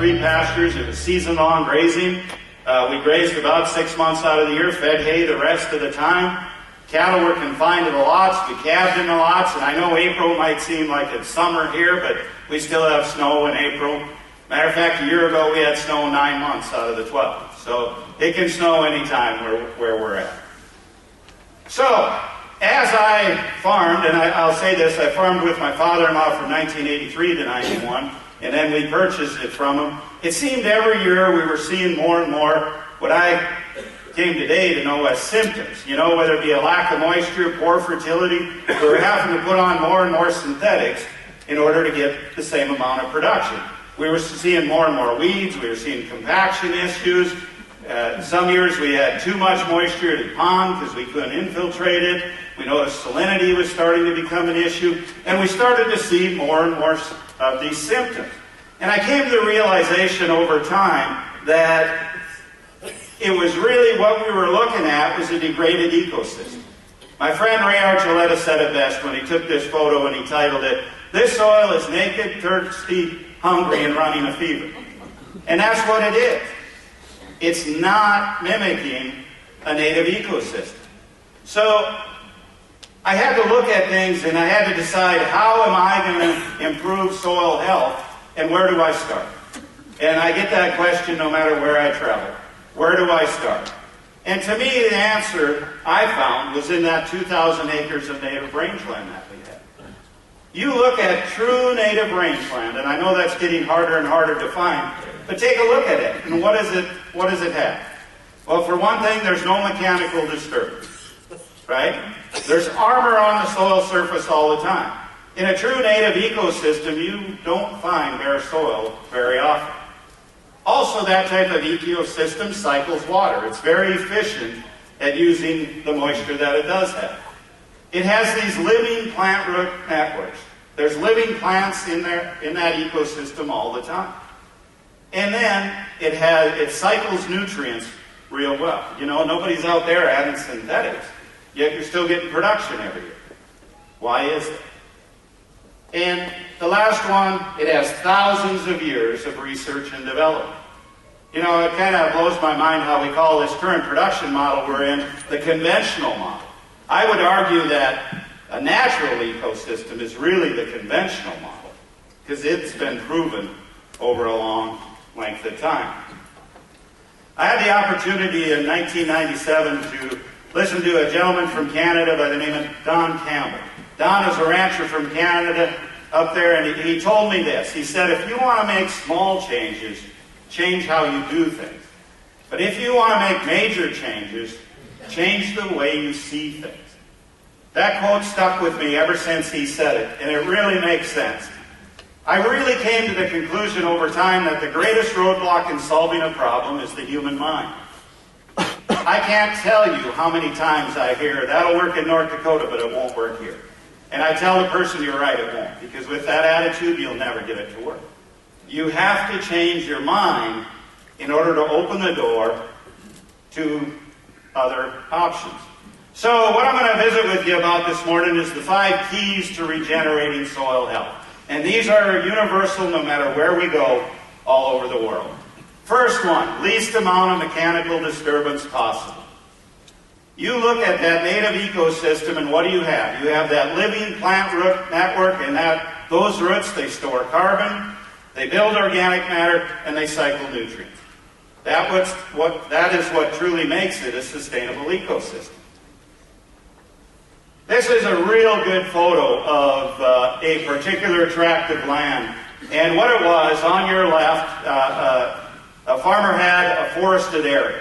3 pastures. It was season-long grazing. We grazed about 6 months out of the year, fed hay the rest of the time. Cattle were confined to the lots. We calved in the lots, and I know April might seem like it's summer here, but we still have snow in April. Matter of fact, a year ago we had snow 9 months out of the 12. So it can snow anytime where we're at. So, as I farmed, and I'll say this, I farmed with my father-in-law from 1983 to 91, and then we purchased it from him. It seemed every year we were seeing more and more what I came today to know as symptoms. You know, whether it be a lack of moisture, poor fertility, we were having to put on more and more synthetics in order to get the same amount of production. We were seeing more and more weeds, we were seeing compaction issues. Some years we had too much moisture in the pond because we couldn't infiltrate it. We noticed salinity was starting to become an issue, and we started to see more and more of these symptoms. And I came to the realization over time that it was really what we were looking at was a degraded ecosystem. My friend Ray Archuleta said it best when he took this photo and he titled it, "This soil is naked, thirsty, hungry, and running a fever." And that's what it is. It's not mimicking a native ecosystem. So I had to look at things and I had to decide, how am I going to improve soil health and where do I start? And I get that question no matter where I travel. Where do I start? And to me, the answer I found was in that 2,000 acres of native rangeland that we had. You look at true native rangeland, and I know that's getting harder and harder to find, but take a look at it. And what does it have? Well, for one thing, there's no mechanical disturbance, right? There's armor on the soil surface all the time. In a true native ecosystem, you don't find bare soil very often. Also, that type of ecosystem cycles water. It's very efficient at using the moisture that it does have. It has these living plant root networks. There's living plants in that ecosystem all the time. And then it cycles nutrients real well. You know, nobody's out there adding synthetics, yet you're still getting production every year. Why is it? And the last one, it has thousands of years of research and development. You know, it kind of blows my mind how we call this current production model we're in the conventional model. I would argue that a natural ecosystem is really the conventional model because it's been proven over a long length of time. I had the opportunity in 1997 to listen to a gentleman from Canada by the name of Don Campbell. Don is a rancher from Canada up there, and he told me this. He said, if you want to make small changes, change how you do things. But if you want to make major changes, change the way you see things. That quote stuck with me ever since he said it, and it really makes sense. I really came to the conclusion over time that the greatest roadblock in solving a problem is the human mind. I can't tell you how many times I hear, that'll work in North Dakota, but it won't work here. And I tell the person, you're right, it won't. Because with that attitude, you'll never get it to work. You have to change your mind in order to open the door to other options. So what I'm going to visit with you about this morning is the 5 keys to regenerating soil health. And these are universal no matter where we go all over the world. First one, least amount of mechanical disturbance possible. You look at that native ecosystem and what do you have? You have that living plant root network, and those roots, they store carbon, they build organic matter, and they cycle nutrients. That is what truly makes it a sustainable ecosystem. This is a real good photo of a particular tract of land. And what it was, on your left, a farmer had a forested area.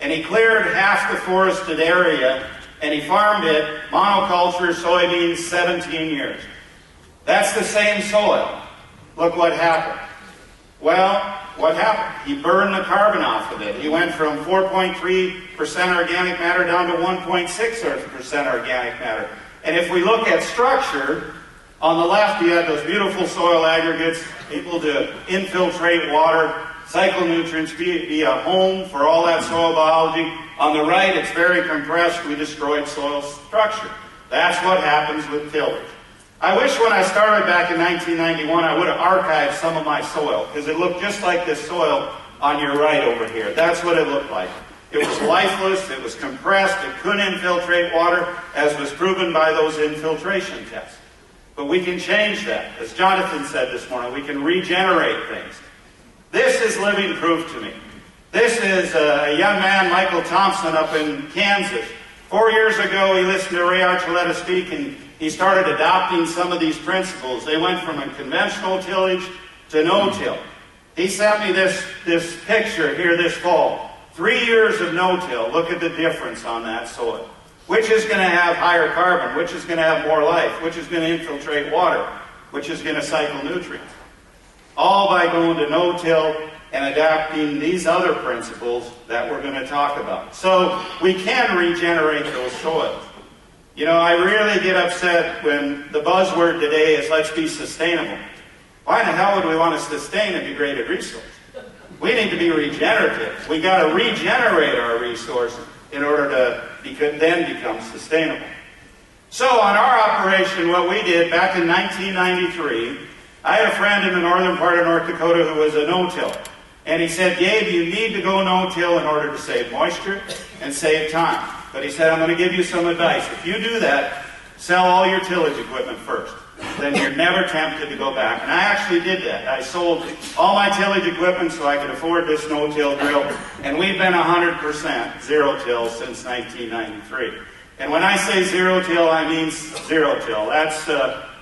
And he cleared half the forested area, and he farmed it, monoculture, soybeans, 17 years. That's the same soil. Look what happened. Well, what happened? He burned the carbon off of it. He went from 4.3% organic matter down to 1.6% organic matter. And if we look at structure, on the left you have those beautiful soil aggregates, able to infiltrate water, cycle nutrients, be a home for all that soil biology. On the right, it's very compressed. We destroyed soil structure. That's what happens with tillage. I wish when I started back in 1991 I would have archived some of my soil, because it looked just like this soil on your right over here. That's what it looked like. It was lifeless, it was compressed, it couldn't infiltrate water, as was proven by those infiltration tests. But we can change that. As Jonathan said this morning, we can regenerate things. This is living proof to me. This is a young man, Michael Thompson, up in Kansas. 4 years ago, he listened to Ray Archuleta speak, and he started adopting some of these principles. They went from a conventional tillage to no-till. He sent me this picture here this fall. 3 years of no-till. Look at the difference on that soil. Which is going to have higher carbon? Which is going to have more life? Which is going to infiltrate water? Which is going to cycle nutrients? All by going to no-till and adapting these other principles that we're going to talk about. So we can regenerate those soils. You know, I really get upset when the buzzword today is let's be sustainable. Why in the hell would we want to sustain a degraded resource? We need to be regenerative. We got to regenerate our resource in order to then become sustainable. So on our operation, what we did back in 1993, I had a friend in the northern part of North Dakota who was a no-till. And he said, Gabe, you need to go no-till in order to save moisture and save time. But he said, I'm going to give you some advice. If you do that, sell all your tillage equipment first. Then you're never tempted to go back. And I actually did that. I sold all my tillage equipment so I could afford this no-till drill. And we've been 100% zero-till since 1993. And when I say zero-till, I mean zero-till. That's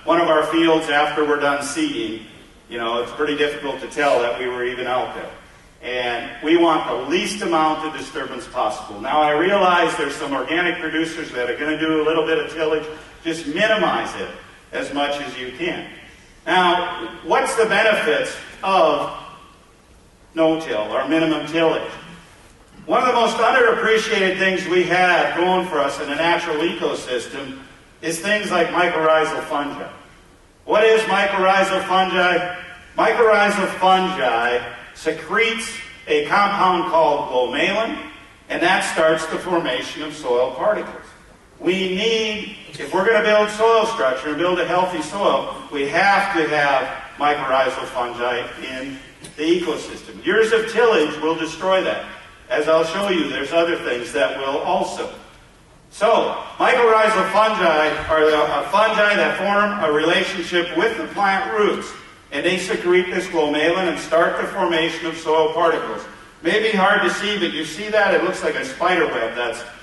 one of our fields after we're done seeding. You know, it's pretty difficult to tell that we were even out there. And we want the least amount of disturbance possible. Now, I realize there's some organic producers that are going to do a little bit of tillage. Just minimize it as much as you can. Now, what's the benefits of no-till or minimum tillage? One of the most underappreciated things we have going for us in a natural ecosystem is things like mycorrhizal fungi. What is mycorrhizal fungi? Mycorrhizal fungi secretes a compound called glomalin, and that starts the formation of soil particles. We need, if we're going to build soil structure and build a healthy soil, we have to have mycorrhizal fungi in the ecosystem. Years of tillage will destroy that. As I'll show you, there's other things that will also. So, mycorrhizal fungi are a fungi that form a relationship with the plant roots, and they secrete this glomalin and start the formation of soil particles. Maybe hard to see, but you see that? It looks like a spider web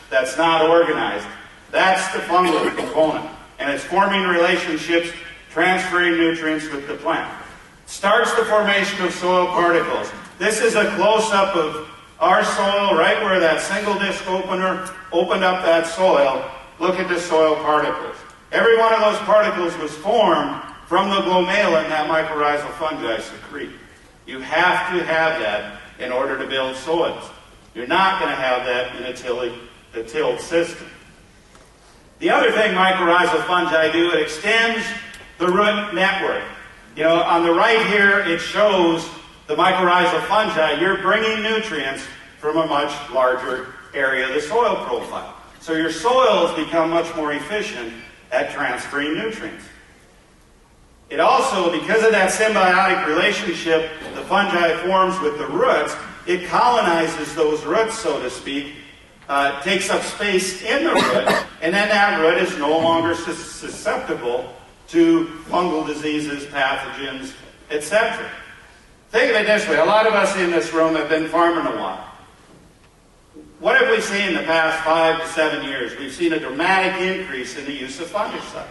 that's not organized. That's the fungal component, and it's forming relationships, transferring nutrients with the plant. Starts the formation of soil particles. This is a close-up of our soil, right where that single disc opener opened up that soil. Look at the soil particles. Every one of those particles was formed from the glomalin that mycorrhizal fungi secrete. You have to have that in order to build soils. You're not going to have that in a tilled system. The other thing mycorrhizal fungi do, it extends the root network. You know, on the right here, it shows the mycorrhizal fungi. You're bringing nutrients from a much larger area of the soil profile. So your soils become much more efficient at transferring nutrients. It also, because of that symbiotic relationship the fungi forms with the roots, it colonizes those roots, so to speak, takes up space in the root, and then that root is no longer susceptible to fungal diseases, pathogens, etc. Think of it this way. A lot of us in this room have been farming a while. What have we seen in the past 5 to 7 years? We've seen a dramatic increase in the use of fungicides.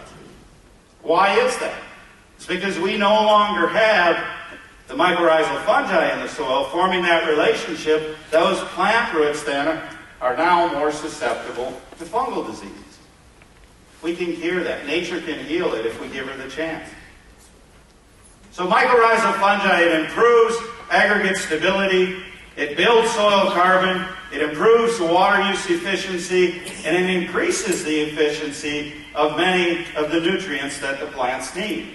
Why is that? It's because we no longer have the mycorrhizal fungi in the soil forming that relationship. Those plant roots then are now more susceptible to fungal diseases. We can cure that. Nature can heal it if we give her the chance. So mycorrhizal fungi, it improves aggregate stability, it builds soil carbon, it improves the water use efficiency, and it increases the efficiency of many of the nutrients that the plants need.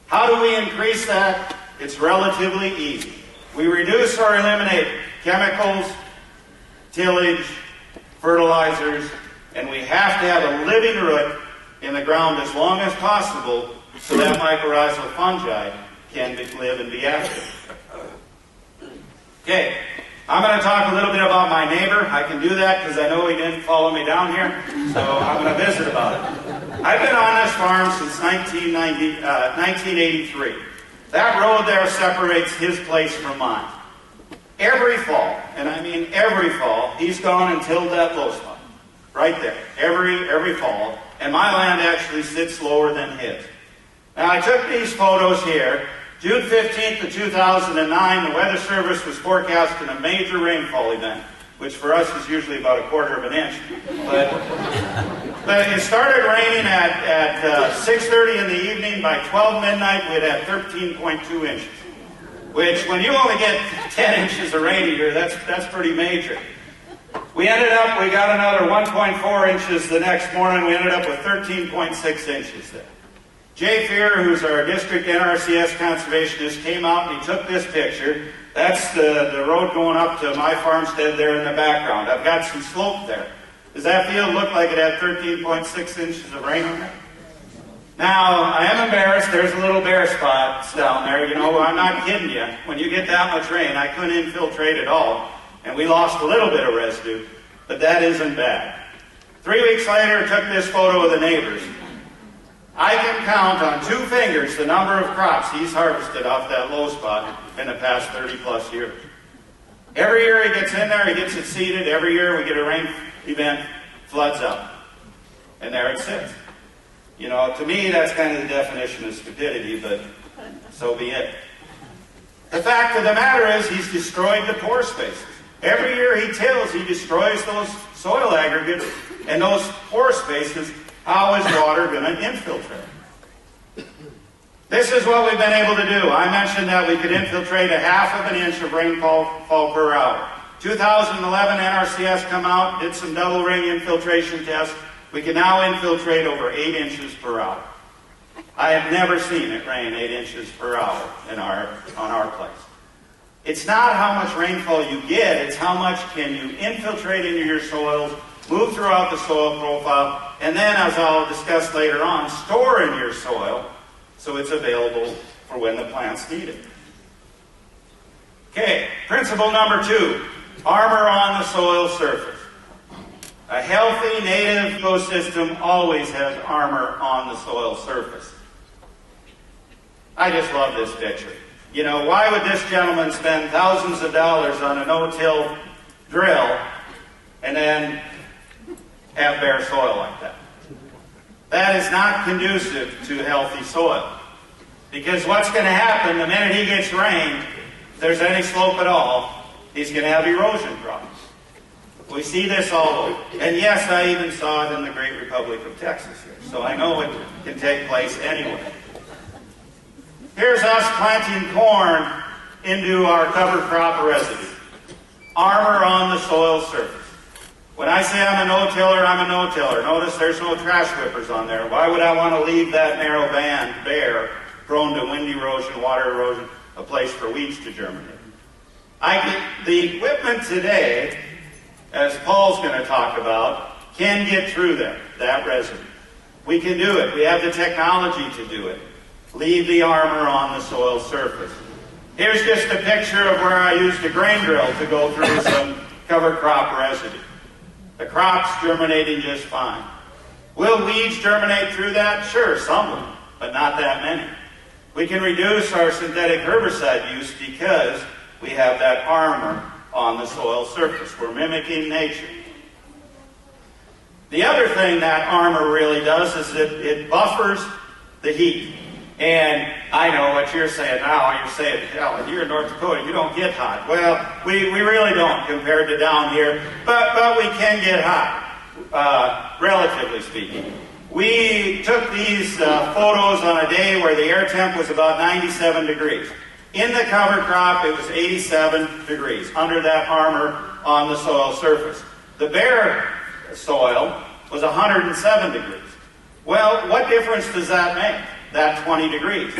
How do we increase that? It's relatively easy. We reduce or eliminate chemicals, tillage, fertilizers, and we have to have a living root in the ground as long as possible so that mycorrhizal fungi can live and be active. Okay, I'm going to talk a little bit about my neighbor. I can do that because I know he didn't follow me down here, so I'm going to visit about it. I've been on this farm since 1983. That road there separates his place from mine. Every fall, and I mean every fall, he's gone and tilled that low spot. Right there. Every fall. And my land actually sits lower than his. Now I took these photos here. June 15th of 2009, the Weather Service was forecasting a major rainfall event, which for us is usually about 1/4 of an inch. But it started raining at 6:30 in the evening. By 12 midnight, we had 13.2 inches. Which, when you only get 10 inches of rain a year, that's pretty major. We got another 1.4 inches the next morning. We ended up with 13.6 inches there. Jay Fear, who's our district NRCS conservationist, came out and he took this picture. That's the road going up to my farmstead there in the background. I've got some slope there. Does that field look like it had 13.6 inches of rain on it? Now, I am embarrassed. There's a little bare spots down there. You know, I'm not kidding you. When you get that much rain, I couldn't infiltrate at all. And we lost a little bit of residue, but that isn't bad. 3 weeks later, I took this photo of the neighbors. I can count on 2 fingers the number of crops he's harvested off that low spot in the past 30 plus years. Every year he gets in there, he gets it seeded. Every year we get a rain event, floods out. And there it sits. You know, to me that's kind of the definition of stupidity, but so be it. The fact of the matter is he's destroyed the pore spaces. Every year he tills, he destroys those soil aggregates and those pore spaces. How is water going to infiltrate? This is what we've been able to do. I mentioned that we could infiltrate 1/2 of an inch of rainfall per hour. 2011 NRCS come out, did some double ring infiltration tests. We can now infiltrate over 8 inches per hour. I have never seen it rain 8 inches per hour on our place. It's not how much rainfall you get, it's how much can you infiltrate into your soils, move throughout the soil profile, and then, as I'll discuss later on, store in your soil so it's available for when the plants need it. Okay, principle number 2, armor on the soil surface. A healthy native ecosystem always has armor on the soil surface. I just love this picture. You know, why would this gentleman spend thousands of dollars on a no-till drill and then have bare soil like that? That is not conducive to healthy soil. Because what's going to happen the minute he gets rain, if there's any slope at all, he's going to have erosion problems. We see this all over. And yes, I even saw it in the Great Republic of Texas here. So I know it can take place anywhere. Here's us planting corn into our cover crop residue. Armor on the soil surface. When I say I'm a no-tiller, I'm a no-tiller. Notice there's no trash whippers on there. Why would I want to leave that narrow band bare, prone to wind erosion, water erosion, a place for weeds to germinate? The equipment today, as Paul's going to talk about, can get through that residue. We can do it. We have the technology to do it. Leave the armor on the soil surface. Here's just a picture of where I used a grain drill to go through some cover crop residue. The crop's germinating just fine. Will weeds germinate through that? Sure, some will, but not that many. We can reduce our synthetic herbicide use because we have that armor on the soil surface. We're mimicking nature. The other thing that armor really does is it buffers the heat. And I know what you're saying now. You're saying, hell, you're in North Dakota, you don't get hot. Well, we really don't compared to down here, but we can get hot, relatively speaking. We took these photos on a day where the air temp was about 97 degrees. In the cover crop, it was 87 degrees, under that armor on the soil surface. The bare soil was 107 degrees. Well, what difference does that make? That 20 degrees.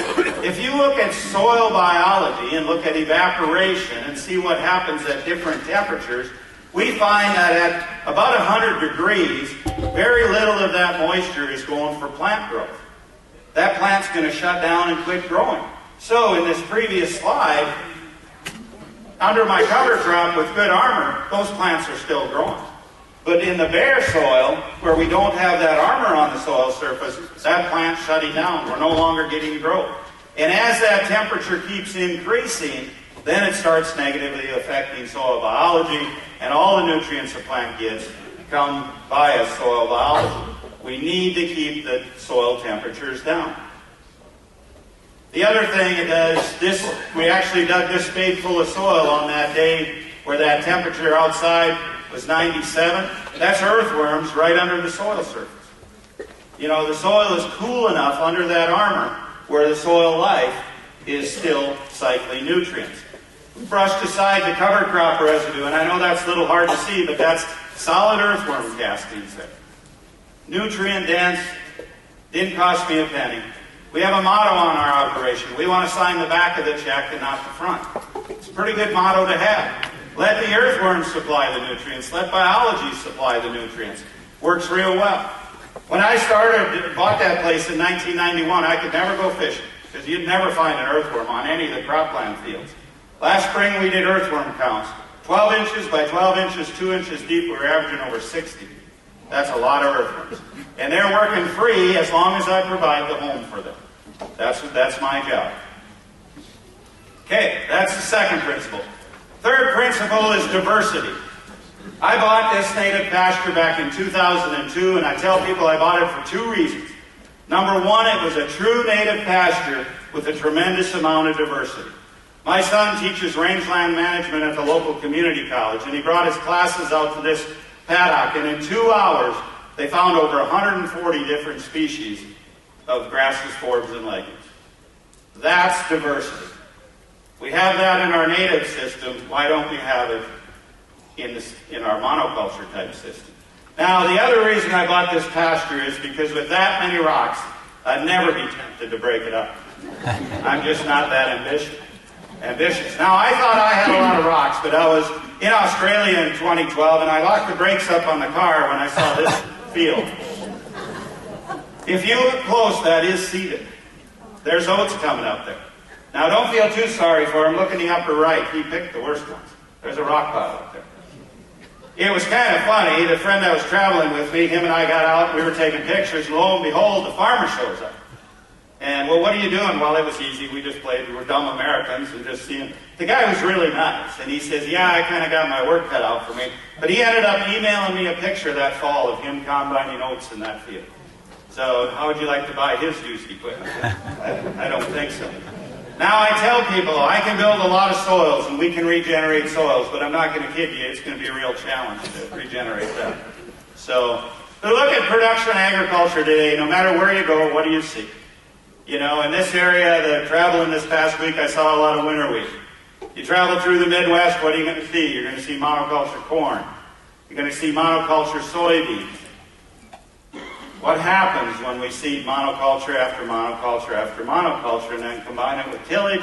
If you look at soil biology and look at evaporation and see what happens at different temperatures, we find that at about 100 degrees, very little of that moisture is going for plant growth. that plant's going to shut down and quit growing. So in this previous slide, under my cover crop with good armor, those plants are still growing. But in the bare soil, where we don't have that armor on the soil surface, that plant's shutting down. We're no longer getting growth. And as that temperature keeps increasing, then it starts negatively affecting soil biology, and all the nutrients the plant gets come via soil biology. We need to keep the soil temperatures down. The other thing it does, we actually dug this spade full of soil on that day where that temperature outside was 97. That's earthworms right under the soil surface. You know, the soil is cool enough under that armor where the soil life is still cycling nutrients. We brushed aside the cover crop residue, and I know that's a little hard to see, but that's solid earthworm castings there. Nutrient dense, didn't cost me a penny. We have a motto on our operation. We want to sign the back of the check and not the front. It's a pretty good motto to have. Let the earthworms supply the nutrients. Let biology supply the nutrients. Works real well. When I bought that place in 1991, I could never go fishing because you'd never find an earthworm on any of the cropland fields. Last spring we did earthworm counts. 12 inches by 12 inches, 2 inches deep, we were averaging over 60. That's a lot of earthworms. And they're working free as long as I provide the home for them. That's my job. Okay, that's the second principle. Third principle is diversity. I bought this native pasture back in 2002, and I tell people I bought it for two reasons. Number one, it was a true native pasture with a tremendous amount of diversity. My son teaches rangeland management at the local community college, and he brought his classes out to this paddock, and in 2 hours, they found over 140 different species of grasses, forbs, and legumes. That's diversity. We have that in our native system. Why don't we have it in our monoculture type system? Now, the other reason I bought this pasture is because with that many rocks, I'd never be tempted to break it up. I'm just not that ambitious. Now, I thought I had a lot of rocks, but I was in Australia in 2012, and I locked the brakes up on the car when I saw this field. If you look close, that is seeded. There's oats coming up there. Now, don't feel too sorry for him. Look in the upper right. He picked the worst ones. There's a rock pile up there. It was kind of funny. The friend that was traveling with me, him and I got out, we were taking pictures, and lo and behold, the farmer shows up. And, well, what are you doing? Well, it was easy. We just played. We were dumb Americans and just seeing. The guy was really nice. And he says, yeah, I kind of got my work cut out for me. But he ended up emailing me a picture that fall of him combining oats in that field. So how would you like to buy his used equipment? I don't think so. Now I tell people I can build a lot of soils and we can regenerate soils, but I'm not going to kid you, it's going to be a real challenge to regenerate that. So, but look at production agriculture today. No matter where you go, what do you see? You know, in this area, the traveling this past week, I saw a lot of winter wheat. You travel through the Midwest, what are you going to see? You're going to see monoculture corn. You're going to see monoculture soybeans. What happens when we seed monoculture after monoculture after monoculture and then combine it with tillage?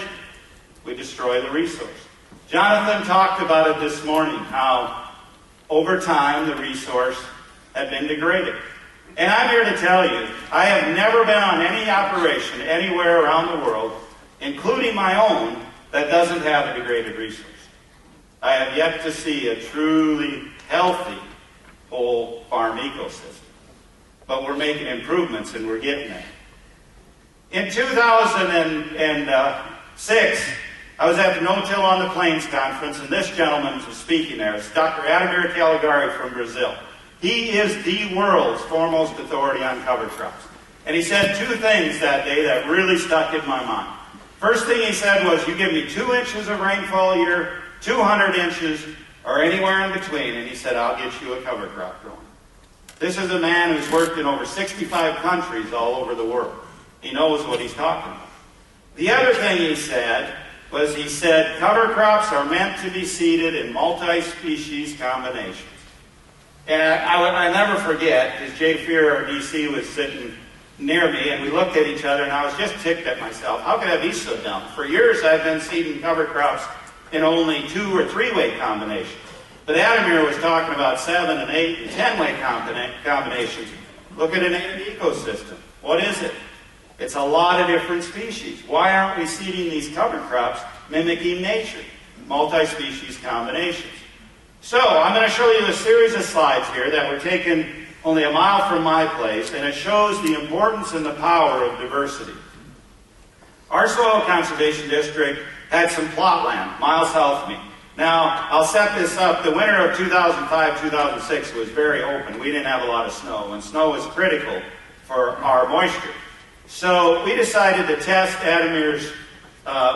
We destroy the resource. Jonathan talked about it this morning, how over time the resource had been degraded. And I'm here to tell you, I have never been on any operation anywhere around the world, including my own, that doesn't have a degraded resource. I have yet to see a truly healthy whole farm ecosystem. But we're making improvements and we're getting there. In 2006, I was at the No-Till on the Plains conference, and this gentleman was speaking there. It's Dr. Ademir Caligari from Brazil. He is the world's foremost authority on cover crops. And he said two things that day that really stuck in my mind. First thing he said was, you give me 2 inches of rainfall a year, 200 inches, or anywhere in between, and he said, I'll get you a cover crop growing. This is a man who's worked in over 65 countries all over the world. He knows what he's talking about. The other thing he said was, he said, cover crops are meant to be seeded in multi-species combinations. And I never forget, because Jay Fear, our DC, was sitting near me, and we looked at each other, and I was just ticked at myself. How could I be so dumb? For years, I've been seeding cover crops in only 2 or 3-way combinations. But Ademir was talking about 7 and 8 and 10-way combinations. Look at a native ecosystem. What is it? It's a lot of different species. Why aren't we seeding these cover crops mimicking nature? Multi-species combinations. So I'm going to show you a series of slides here that were taken only a mile from my place, and it shows the importance and the power of diversity. Our soil conservation district had some plot land miles south of me. Now, I'll set this up. The winter of 2005-2006 was very open. We didn't have a lot of snow, and snow was critical for our moisture. So we decided to test Adamir's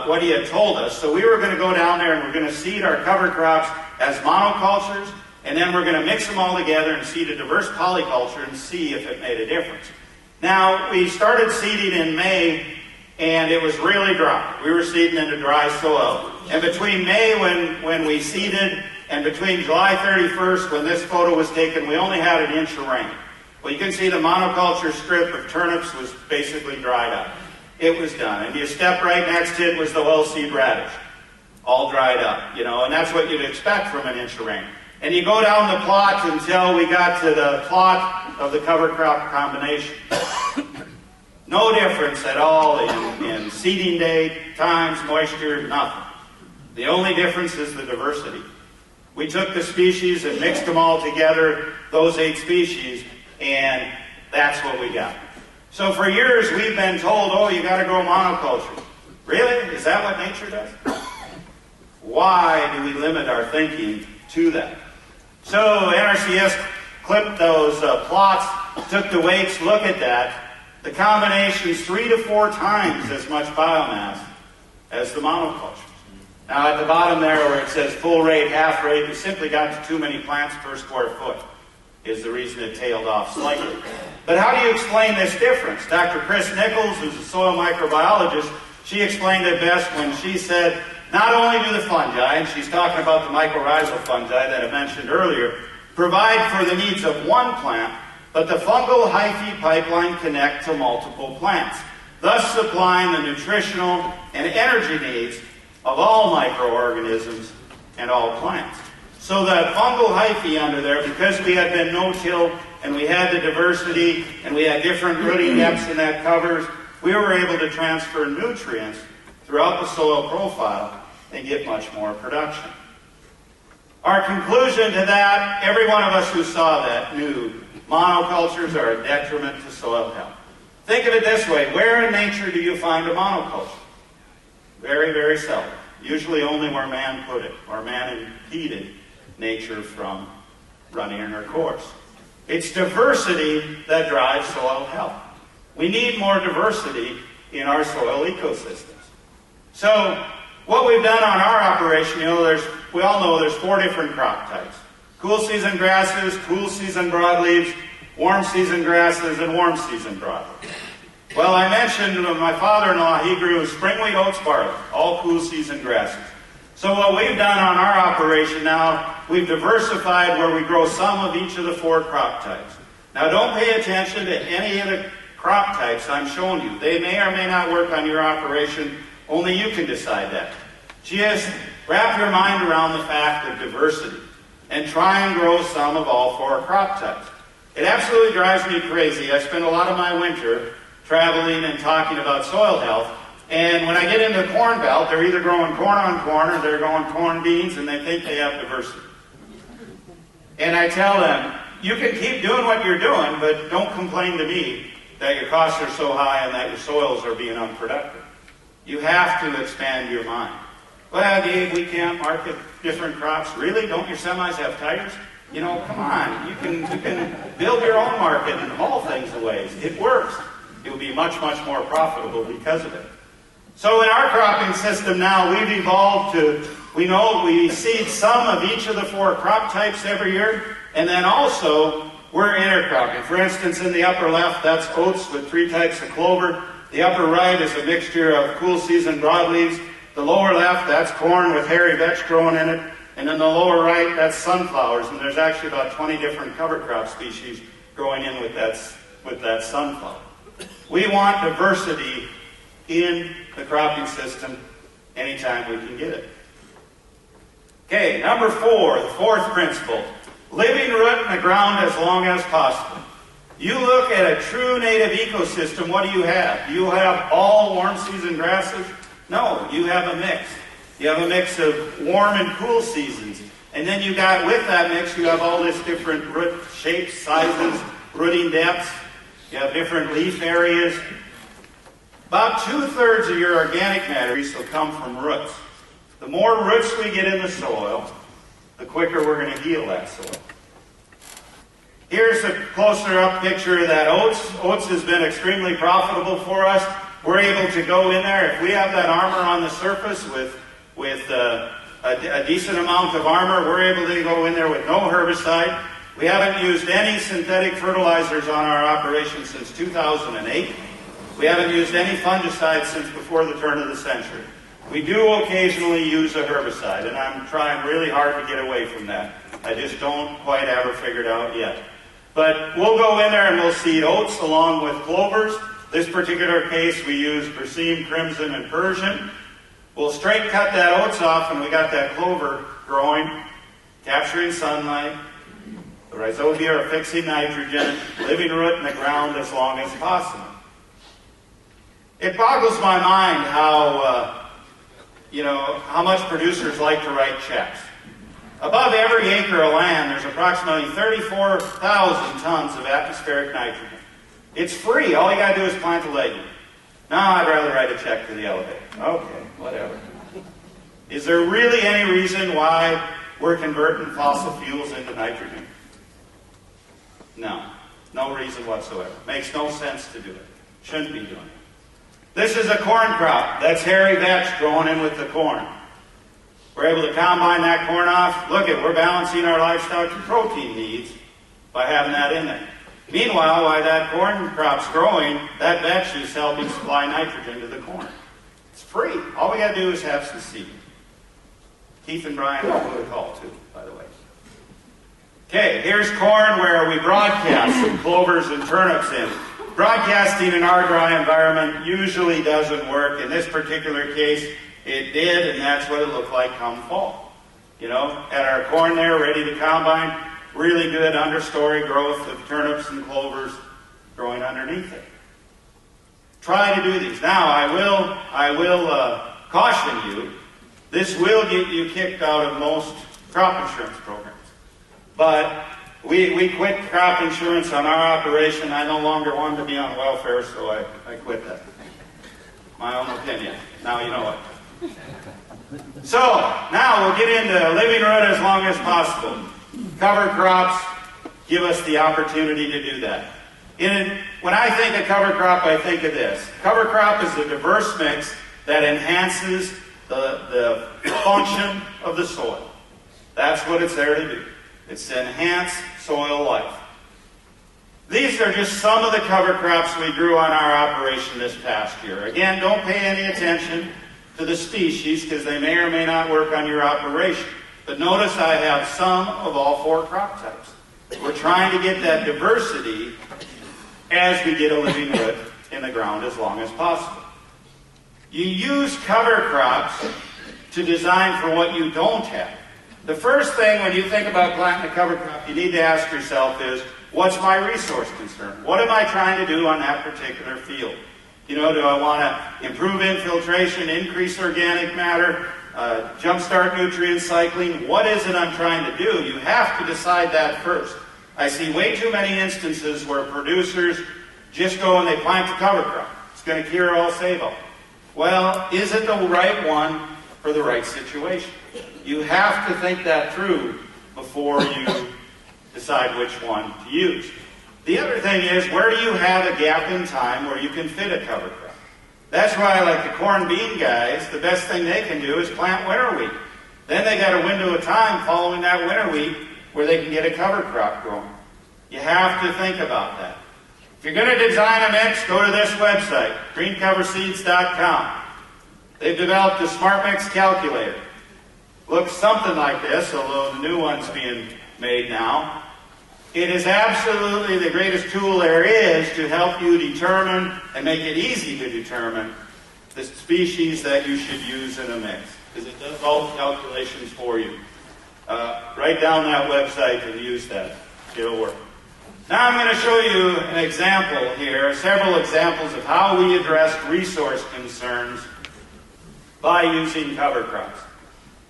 what he had told us. So we were going to go down there and we're going to seed our cover crops as monocultures, and then we're going to mix them all together and seed a diverse polyculture and see if it made a difference. Now, we started seeding in May, and it was really dry. We were seeding into dry soil. And between May when we seeded and between July 31st when this photo was taken, we only had an inch of rain. Well, you can see the monoculture strip of turnips was basically dried up. It was done. And you step right next to it was the oilseed radish. All dried up, you know, and that's what you'd expect from an inch of rain. And you go down the plot until we got to the plot of the cover crop combination. No difference at all in seeding date, times, moisture, nothing. The only difference is the diversity. We took the species and mixed them all together, those 8 species, and that's what we got. So for years we've been told, oh, you got to grow monoculture. Really? Is that what nature does? Why do we limit our thinking to that? So NRCS clipped those plots, took the weights, look at that. The combination's 3 to 4 times as much biomass as the monocultures. Now at the bottom there where it says full rate, half rate, we simply got too many plants per square foot is the reason it tailed off slightly. But how do you explain this difference? Dr. Chris Nichols, who's a soil microbiologist, she explained it best when she said, not only do the fungi, and she's talking about the mycorrhizal fungi that I mentioned earlier, provide for the needs of one plant, but the fungal hyphae pipeline connect to multiple plants, thus supplying the nutritional and energy needs of all microorganisms and all plants. So that fungal hyphae under there, because we had been no-till and we had the diversity and we had different rooting depths in that covers, we were able to transfer nutrients throughout the soil profile and get much more production. Our conclusion to that, every one of us who saw that knew monocultures are a detriment to soil health. Think of it this way, where in nature do you find a monoculture? Very, very seldom. Usually only where man put it, or man impeded nature from running her course. It's diversity that drives soil health. We need more diversity in our soil ecosystems. So, what we've done on our operation, we all know there's 4 different crop types. Cool season grasses, cool season broadleaves, warm season grasses, and warm season broadleaves. Well, I mentioned my father-in-law, he grew spring wheat, oats, barley, all cool season grasses. So what we've done on our operation now, we've diversified where we grow some of each of the 4 crop types. Now don't pay attention to any of the crop types I'm showing you. They may or may not work on your operation. Only you can decide that. Just wrap your mind around the fact of diversity and try and grow some of all 4 crop types. It absolutely drives me crazy. I spend a lot of my winter traveling and talking about soil health, and when I get into the corn belt, they're either growing corn on corn or they're growing corn beans, and they think they have diversity. And I tell them, you can keep doing what you're doing, but don't complain to me that your costs are so high and that your soils are being unproductive. You have to expand your mind. Well, Gabe, we can't market different crops. Really? Don't your semis have tires? You know, come on. You can build your own market and haul things away. It works. It will be much, much more profitable because of it. So in our cropping system now, we've evolved to, we seed some of each of the 4 crop types every year, and then also we're intercropping. For instance, in the upper left, that's oats with 3 types of clover. The upper right is a mixture of cool season broadleaves. The lower left, that's corn with hairy vetch growing in it. And in the lower right, that's sunflowers. And there's actually about 20 different cover crop species growing in with that sunflower. We want diversity in the cropping system anytime we can get it. Okay, number 4, the 4th principle. Living root in the ground as long as possible. You look at a true native ecosystem, what do you have? Do you have all warm season grasses? No, you have a mix. You have a mix of warm and cool seasons. And then you got, with that mix, you have all this different root shapes, sizes, rooting depths. You have different leaf areas. About 2/3 of your organic matter will come from roots. The more roots we get in the soil, the quicker we're going to heal that soil. Here's a closer up picture of that oats. Oats has been extremely profitable for us. We're able to go in there. If we have that armor on the surface with a decent amount of armor, we're able to go in there with no herbicide. We haven't used any synthetic fertilizers on our operation since 2008. We haven't used any fungicides since before the turn of the century. We do occasionally use a herbicide, and I'm trying really hard to get away from that. I just don't quite have it figured out yet. But we'll go in there and we'll seed oats along with clovers. This particular case we use Persimmon, Crimson, and Persian. We'll straight cut that oats off and we got that clover growing, capturing sunlight. The rhizobia are fixing nitrogen, living root in the ground as long as possible. It boggles my mind how much producers like to write checks. Above every acre of land, there's approximately 34,000 tons of atmospheric nitrogen. It's free. All you got to do is plant a legume. No, I'd rather write a check to the elevator. Okay, whatever. Is there really any reason why we're converting fossil fuels into nitrogen? No. No reason whatsoever. Makes no sense to do it. Shouldn't be doing it. This is a corn crop. That's hairy vetch growing in with the corn. We're able to combine that corn off. Look at, we're balancing our livestock protein needs by having that in there. Meanwhile, while that corn crop's growing, that vetch is helping supply nitrogen to the corn. It's free. All we got to do is have some seed. Keith and Brian have a call too, by the way. Okay, here's corn where we broadcast some clovers and turnips in. Broadcasting in our dry environment usually doesn't work. In this particular case, it did, and that's what it looked like come fall. You know, at our corn there, ready to combine, really good understory growth of turnips and clovers growing underneath it. Try to do these. Now, I will caution you, this will get you kicked out of most crop insurance programs. But we quit crop insurance on our operation. I no longer wanted to be on welfare, so I quit that. My own opinion. Now you know it. So, now we'll get into living root as long as possible. Cover crops give us the opportunity to do that. When I think of cover crop, I think of this. Cover crop is a diverse mix that enhances the function of the soil. That's what it's there to do. It's to enhance soil life. These are just some of the cover crops we grew on our operation this past year. Again, don't pay any attention to the species because they may or may not work on your operation. But notice I have some of all 4 crop types. We're trying to get that diversity as we get a living root in the ground as long as possible. You use cover crops to design for what you don't have. The first thing when you think about planting a cover crop you need to ask yourself is, what's my resource concern? What am I trying to do on that particular field? You know, do I want to improve infiltration, increase organic matter, jumpstart nutrient cycling? What is it I'm trying to do? You have to decide that first. I see way too many instances where producers just go and they plant the cover crop. It's going to cure all, save all. Well, is it the right one for the right situation? You have to think that through before you decide which one to use. The other thing is, where do you have a gap in time where you can fit a cover crop? That's why, like the corn bean guys, the best thing they can do is plant winter wheat. Then they got a window of time following that winter wheat where they can get a cover crop growing. You have to think about that. If you're going to design a mix, go to this website, greencoverseeds.com. They've developed a Smart Mix calculator. Looks something like this, although the new one's being made now. It is absolutely the greatest tool there is to help you determine and make it easy to determine the species that you should use in a mix, because it does all the calculations for you. Write down that website and use that. It'll work. Now I'm going to show you an example here, several examples of how we address resource concerns by using cover crops.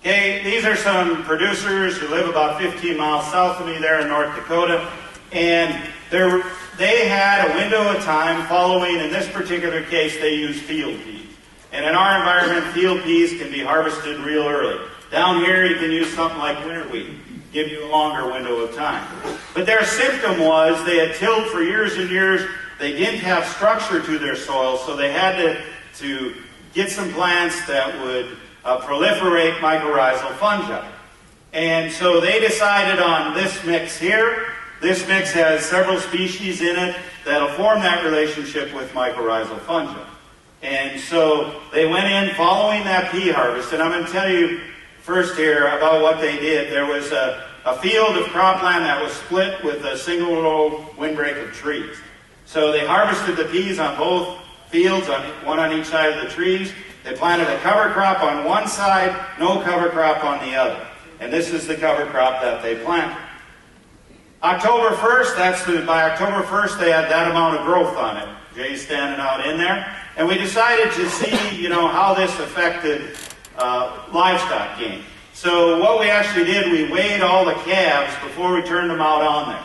Okay, these are some producers who live about 15 miles south of me there in North Dakota, and they had a window of time following, in this particular case, they used field peas. And in our environment, field peas can be harvested real early. Down here, you can use something like winter wheat, give you a longer window of time. But their symptom was they had tilled for years and years, they didn't have structure to their soil, so they had to get some plants that would proliferate mycorrhizal fungi. And so they decided on this mix here. This mix has several species in it that'll form that relationship with mycorrhizal fungi. And so they went in following that pea harvest, and I'm going to tell you first here about what they did. There was a field of cropland that was split with a single row windbreak of trees. So they harvested the peas on both fields, one on each side of the trees. They planted a cover crop on one side, no cover crop on the other. And this is the cover crop that they planted. October 1st, by October 1st, they had that amount of growth on it. Jay's standing out in there. And we decided to see, how this affected livestock gain. So what we actually did, we weighed all the calves before we turned them out on there.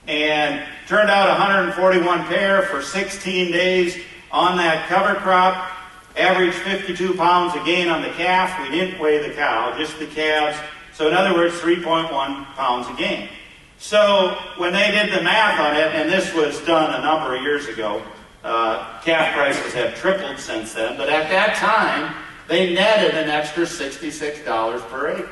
And turned out 141 pair for 16 days on that cover crop. Averaged 52 pounds a gain on the calf. We didn't weigh the cow, just the calves. So in other words, 3.1 pounds a gain. So when they did the math on it, and this was done a number of years ago, calf prices have tripled since then, but at that time, they netted an extra $66 per acre.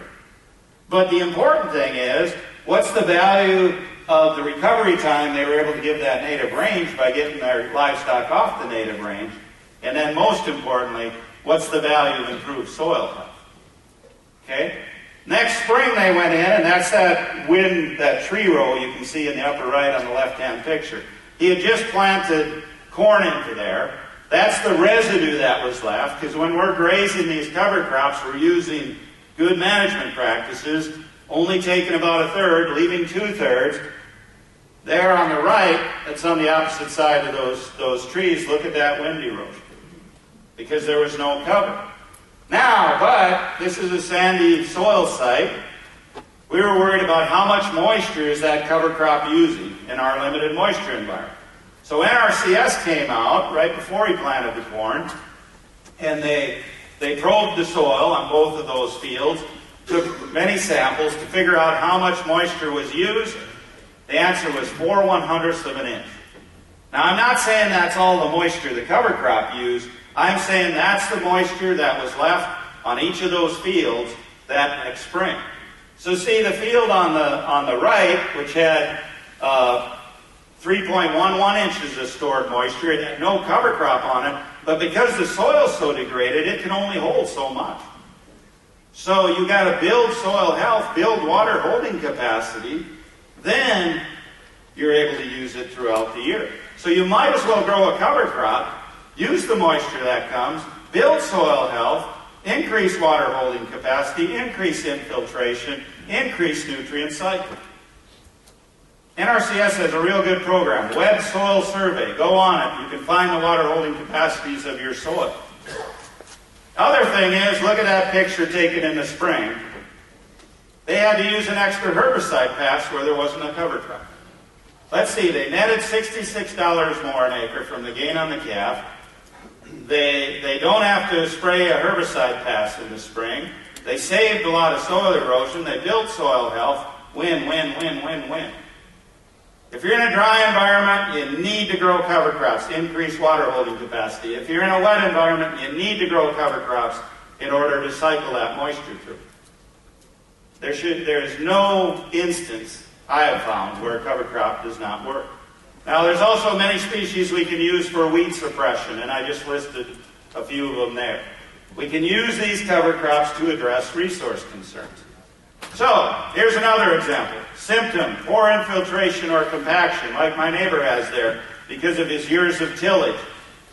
But the important thing is, what's the value of the recovery time they were able to give that native range by getting their livestock off the native range? And then most importantly, what's the value of improved soil health? Okay? Next spring they went in, and that's that tree row you can see in the upper right on the left-hand picture. He had just planted corn into there. That's the residue that was left, because when we're grazing these cover crops, we're using good management practices, only taking about a third, leaving two-thirds. There on the right, that's on the opposite side of those trees, look at that wind erosion, because there was no cover. Now, but this is a sandy soil site. We were worried about how much moisture is that cover crop using in our limited moisture environment. So NRCS came out right before he planted the corn, and they probed the soil on both of those fields, took many samples to figure out how much moisture was used. The answer was 4/100ths of an inch. Now, I'm not saying that's all the moisture the cover crop used. I'm saying that's the moisture that was left on each of those fields that next spring. So see, the field on the right, which had 3.11 inches of stored moisture, it had no cover crop on it, but because the soil's so degraded, it can only hold so much. So you got to build soil health, build water holding capacity, then you're able to use it throughout the year. So you might as well grow a cover crop, use the moisture that comes, build soil health, increase water holding capacity, increase infiltration, increase nutrient cycle. NRCS has a real good program, Web Soil Survey. Go on it. You can find the water holding capacities of your soil. Other thing is, look at that picture taken in the spring. They had to use an extra herbicide pass where there wasn't a cover crop. Let's see, they netted $66 more an acre from the gain on the calf. They don't have to spray a herbicide pass in the spring. They saved a lot of soil erosion. They built soil health. Win, win, win, win, win. If you're in a dry environment, you need to grow cover crops to increase water holding capacity. If you're in a wet environment, you need to grow cover crops in order to cycle that moisture through. There is no instance I have found where a cover crop does not work. Now, there's also many species we can use for weed suppression, and I just listed a few of them there. We can use these cover crops to address resource concerns. So, here's another example. Symptom, poor infiltration or compaction, like my neighbor has there, because of his years of tillage.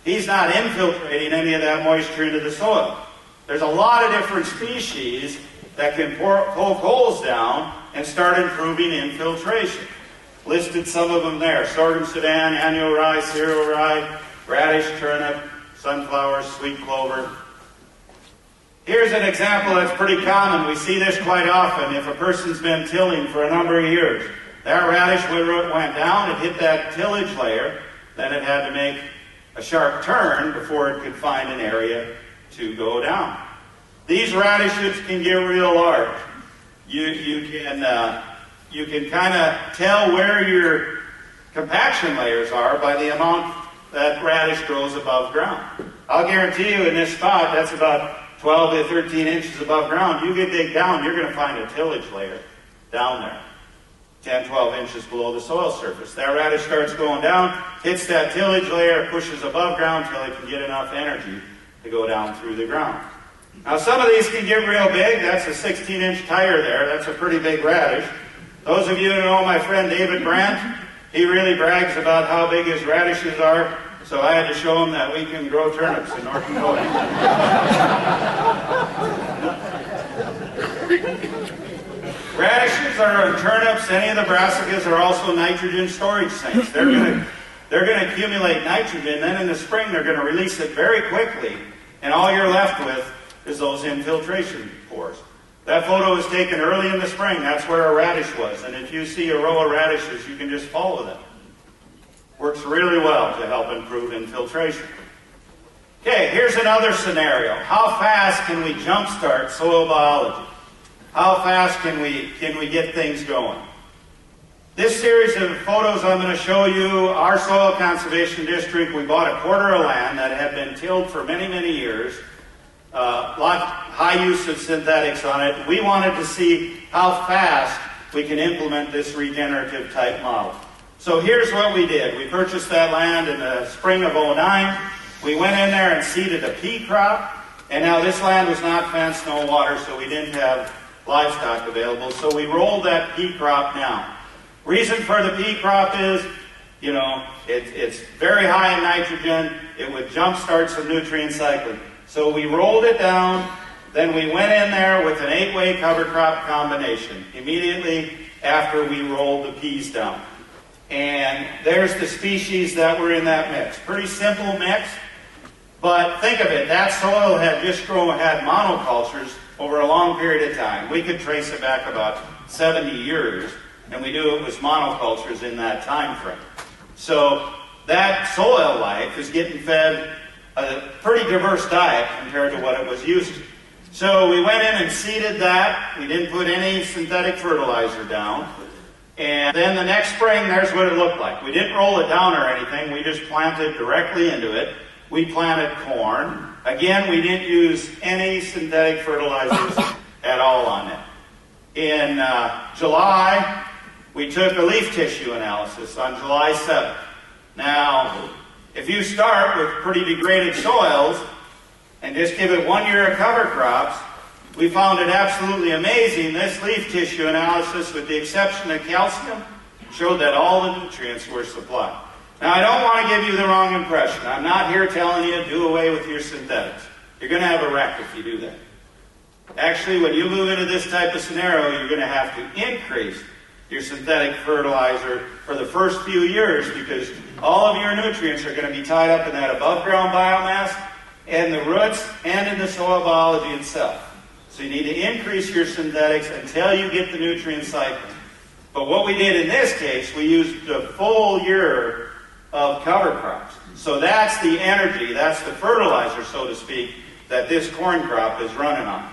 He's not infiltrating any of that moisture into the soil. There's a lot of different species that can poke holes down and start improving infiltration. Listed some of them there. Sorghum Sudan, annual rye, cereal rye, radish, turnip, sunflower, sweet clover. Here's an example that's pretty common. We see this quite often if a person's been tilling for a number of years. That radish root went down, it hit that tillage layer, then it had to make a sharp turn before it could find an area to go down. These radishes can get real large. You can kind of tell where your compaction layers are by the amount that radish grows above ground. I'll guarantee you in this spot, that's about 12 to 13 inches above ground. You can dig down, you're going to find a tillage layer down there, 10, 12 inches below the soil surface. That radish starts going down, hits that tillage layer, pushes above ground until it can get enough energy to go down through the ground. Now some of these can get real big. That's a 16-inch tire there. That's a pretty big radish. Those of you who know my friend David Brandt, he really brags about how big his radishes are, so I had to show him that we can grow turnips in North Dakota. Radishes are turnips, any of the brassicas are also nitrogen storage sinks. They're going to accumulate nitrogen, then in the spring they're going to release it very quickly, and all you're left with is those infiltration pores. That photo was taken early in the spring. That's where a radish was. And if you see a row of radishes, you can just follow them. Works really well to help improve infiltration. Okay, here's another scenario. How fast can we jumpstart soil biology? How fast can we get things going? This series of photos I'm going to show you, our soil conservation district, we bought a quarter of land that had been tilled for many, many years. High use of synthetics on it. We wanted to see how fast we can implement this regenerative type model. So here's what we did. We purchased that land in the spring of '09. We went in there and seeded a pea crop. And now this land was not fenced, no water, so we didn't have livestock available. So we rolled that pea crop down. Reason for the pea crop is, it's very high in nitrogen. It would jumpstart some nutrient cycling. So we rolled it down, then we went in there with an 8-way cover crop combination immediately after we rolled the peas down. And there's the species that were in that mix. Pretty simple mix, but think of it, that soil had had monocultures over a long period of time. We could trace it back about 70 years, and we knew it was monocultures in that time frame. So that soil life is getting fed a pretty diverse diet compared to what it was used to. So we went in and seeded that. We didn't put any synthetic fertilizer down. And then the next spring, there's what it looked like. We didn't roll it down or anything. We just planted directly into it. We planted corn. Again, we didn't use any synthetic fertilizers at all on it. In July, we took a leaf tissue analysis on July 7th. Now, if you start with pretty degraded soils and just give it 1 year of cover crops, we found it absolutely amazing. This leaf tissue analysis, with the exception of calcium, showed that all the nutrients were supplied. Now, I don't want to give you the wrong impression. I'm not here telling you to do away with your synthetics. You're going to have a wreck if you do that. Actually, when you move into this type of scenario, you're going to have to increase your synthetic fertilizer for the first few years, because all of your nutrients are going to be tied up in that above ground biomass and the roots and in the soil biology itself. So you need to increase your synthetics until you get the nutrient cycling. But what we did in this case, we used a full year of cover crops. So that's the energy, that's the fertilizer, so to speak, that this corn crop is running on.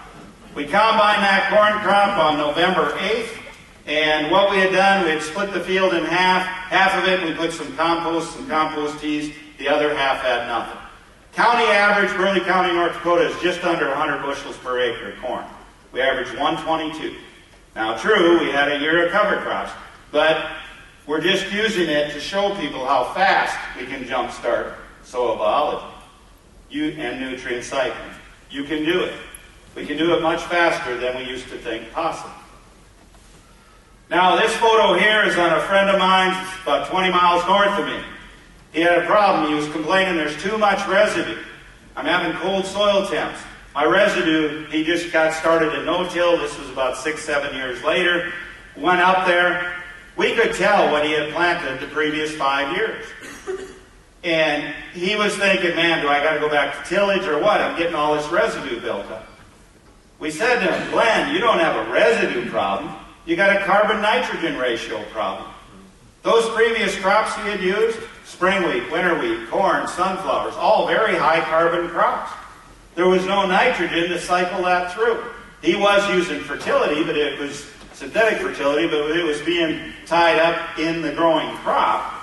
We combined that corn crop on November 8th. And what we had done, we had split the field in half. Half of it, we put some compost teas. The other half had nothing. County average, Burley County, North Dakota, is just under 100 bushels per acre of corn. We averaged 122. Now, true, we had a year of cover crops, but we're just using it to show people how fast we can jumpstart soil biology and nutrient cycling. You can do it. We can do it much faster than we used to think possible. Now, this photo here is on a friend of mine about 20 miles north of me. He had a problem. He was complaining there's too much residue. I'm having cold soil temps. My residue, he just got started in no-till. This was about 6-7 years later. Went up there, we could tell what he had planted the previous 5 years. And he was thinking, man, do I got to go back to tillage or what? I'm getting all this residue built up. We said to him, Glenn, you don't have a residue problem. You got a carbon-nitrogen ratio problem. Those previous crops he had used, spring wheat, winter wheat, corn, sunflowers, all very high carbon crops. There was no nitrogen to cycle that through. He was using fertility, but it was synthetic fertility, but it was being tied up in the growing crop.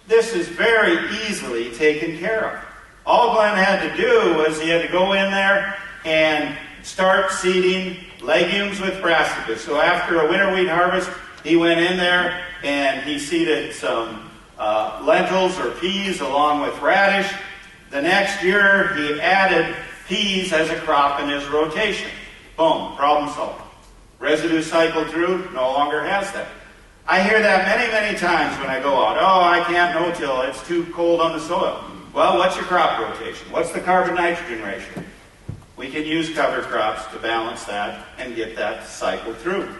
This is very easily taken care of. All Glenn had to do was he had to go in there and start seeding legumes with brassicas. So after a winter wheat harvest, he went in there and he seeded some lentils or peas along with radish. The next year, he added peas as a crop in his rotation. Boom, problem solved. Residue cycled through, no longer has that. I hear that many, many times when I go out. Oh, I can't no-till, it's too cold on the soil. Well, what's your crop rotation? What's the carbon-nitrogen ratio? We can use cover crops to balance that and get that cycled through.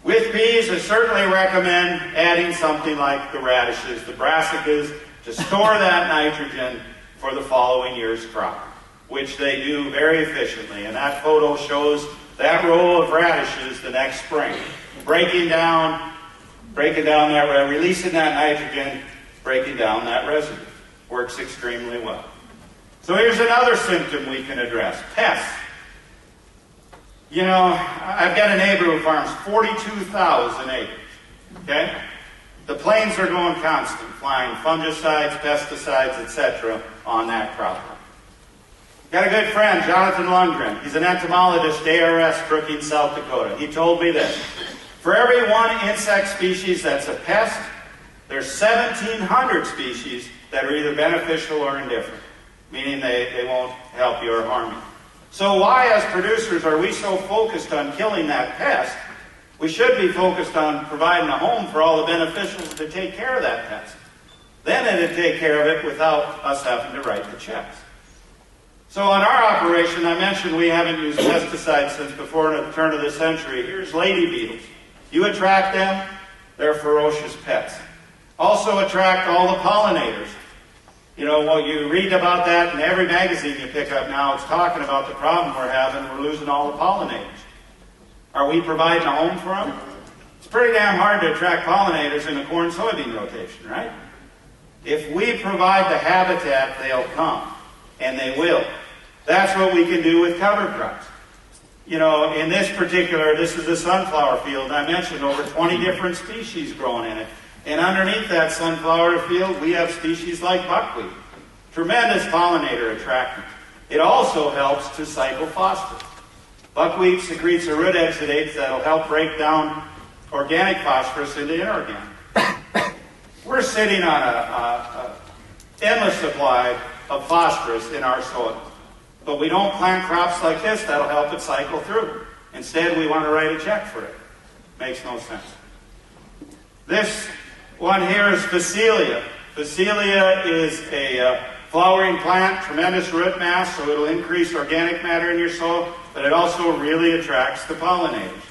With peas, I certainly recommend adding something like the radishes, the brassicas, to store that nitrogen for the following year's crop, which they do very efficiently. And that photo shows that row of radishes the next spring, breaking down that, releasing that nitrogen, breaking down that residue. Works extremely well. So here's another symptom we can address, pests. You know, I've got a neighbor who farms 42,000 acres, okay? The planes are going constant, flying fungicides, pesticides, etc. on that crop. Got a good friend, Jonathan Lundgren. He's an entomologist, ARS, Brookings, South Dakota. He told me this. For every one insect species that's a pest, there's 1,700 species that are either beneficial or indifferent, meaning they won't help you or harm you. So why, as producers, are we so focused on killing that pest? We should be focused on providing a home for all the beneficials to take care of that pest. Then it'd take care of it without us having to write the checks. So on our operation, I mentioned we haven't used pesticides since before the turn of the century. Here's lady beetles. You attract them, they're ferocious pets. Also attract all the pollinators. You know, well, you read about that in every magazine you pick up now. It's talking about the problem we're having. We're losing all the pollinators. Are we providing a home for them? It's pretty damn hard to attract pollinators in a corn-soybean rotation, right? If we provide the habitat, they'll come, and they will. That's what we can do with cover crops. You know, in this is a sunflower field. I mentioned over 20 different species growing in it. And underneath that sunflower field, we have species like buckwheat. Tremendous pollinator attractant. It also helps to cycle phosphorus. Buckwheat secretes a root exudates that will help break down organic phosphorus into inorganic. We're sitting on an endless supply of phosphorus in our soil. But we don't plant crops like this that'll help it cycle through. Instead, we want to write a check for it. Makes no sense. This one here is Phacelia. Phacelia is a flowering plant, tremendous root mass, so it'll increase organic matter in your soil, but it also really attracts the pollinators.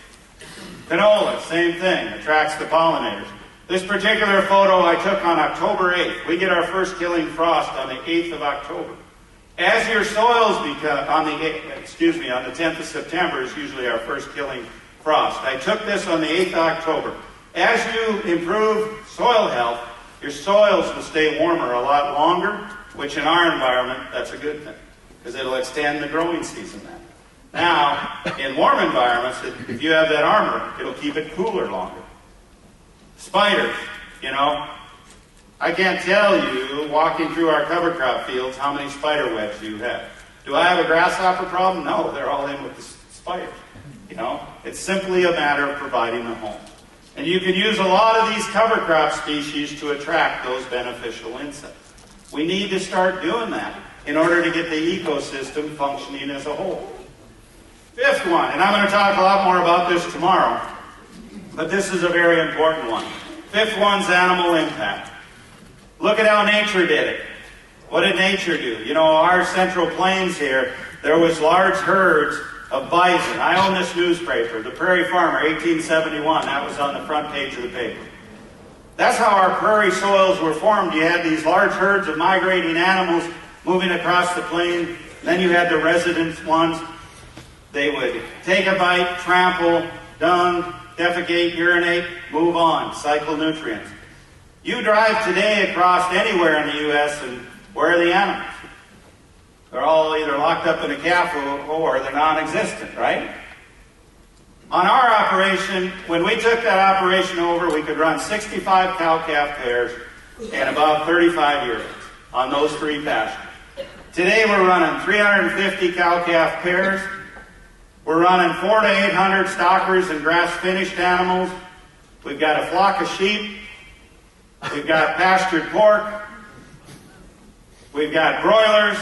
Canola, same thing, attracts the pollinators. This particular photo I took on October 8th. We get our first killing frost on the 8th of October. As your soils become, on the 10th of September is usually our first killing frost. I took this on the 8th of October. As you improve soil health, your soils will stay warmer a lot longer, which in our environment, that's a good thing, because it'll extend the growing season then. Now, in warm environments, if you have that armor, it'll keep it cooler longer. Spiders, you know, I can't tell you, walking through our cover crop fields, how many spider webs you have. Do I have a grasshopper problem? No, they're all in with the spiders. You know, it's simply a matter of providing a home. And you can use a lot of these cover crop species to attract those beneficial insects. We need to start doing that in order to get the ecosystem functioning as a whole. Fifth one, and I'm going to talk a lot more about this tomorrow, but this is a very important one. Fifth one's animal impact. Look at how nature did it. What did nature do? You know, our central plains here, there was large herds of bison. I own this newspaper, the Prairie Farmer, 1871. That was on the front page of the paper. That's how our prairie soils were formed. You had these large herds of migrating animals moving across the plain. Then you had the resident ones. They would take a bite, trample, dung, defecate, urinate, move on, cycle nutrients. You drive today across anywhere in the U.S. and where are the animals? They're all either locked up in a calf or they're non-existent, right? On our operation, when we took that operation over, we could run 65 cow-calf pairs and about 35 yearlings on those 3 pastures. Today we're running 350 cow-calf pairs. We're running 400 to 800 stockers and grass-finished animals. We've got a flock of sheep. We've got pastured pork. We've got broilers.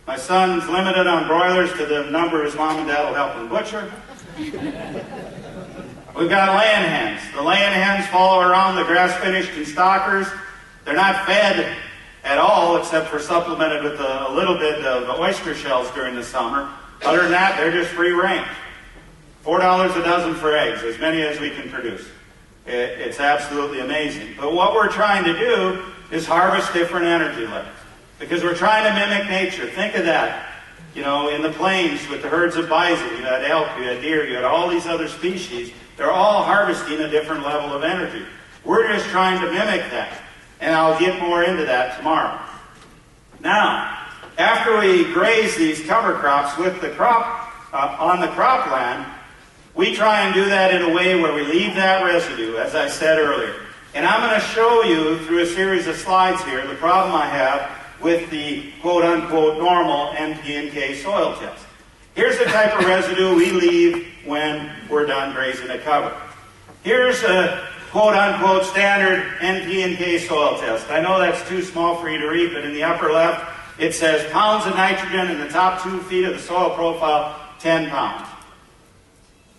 My son's limited on broilers to the number his mom and dad will help him butcher. We've got laying hens. The laying hens follow around the grass-finished and stockers. They're not fed at all except for supplemented with a little bit of oyster shells during the summer. Other than that, they're just free range. $4 a dozen for eggs, as many as we can produce. It's absolutely amazing. But what we're trying to do is harvest different energy levels. Because we're trying to mimic nature. Think of that. You know, in the plains with the herds of bison, you had elk, you had deer, you had all these other species. They're all harvesting a different level of energy. We're just trying to mimic that. And I'll get more into that tomorrow. Now, after we graze these cover crops with the crop on the cropland, we try and do that in a way where we leave that residue, as I said earlier. And I'm going to show you through a series of slides here the problem I have with the quote-unquote normal NP&K soil test. Here's the type of residue we leave when we're done grazing a cover. Here's a quote-unquote standard NP&K soil test. I know that's too small for you to read, but in the upper left, it says pounds of nitrogen in the top 2 feet of the soil profile, 10 pounds.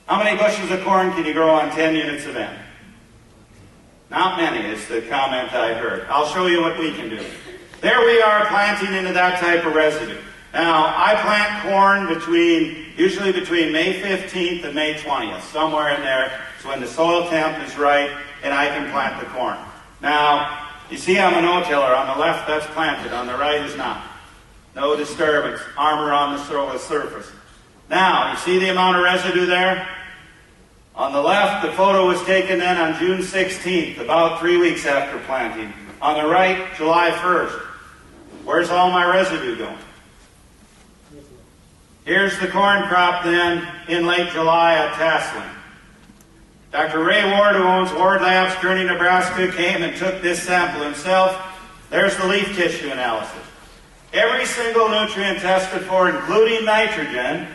How many bushels of corn can you grow on 10 units of N? Not many is the comment I heard. I'll show you what we can do. There we are planting into that type of residue. Now, I plant corn usually between May 15th and May 20th, somewhere in there. It's when the soil temp is right and I can plant the corn. Now, you see I'm a no-tiller. On the left, that's planted. On the right is not. No disturbance. Armor on the soil surface. Now, you see the amount of residue there? On the left, the photo was taken then on June 16th, about 3 weeks after planting. On the right, July 1st. Where's all my residue going? Here's the corn crop then in late July at tasseling. Dr. Ray Ward, who owns Ward Labs, Kearney, Nebraska, came and took this sample himself. There's the leaf tissue analysis. Every single nutrient tested for, including nitrogen,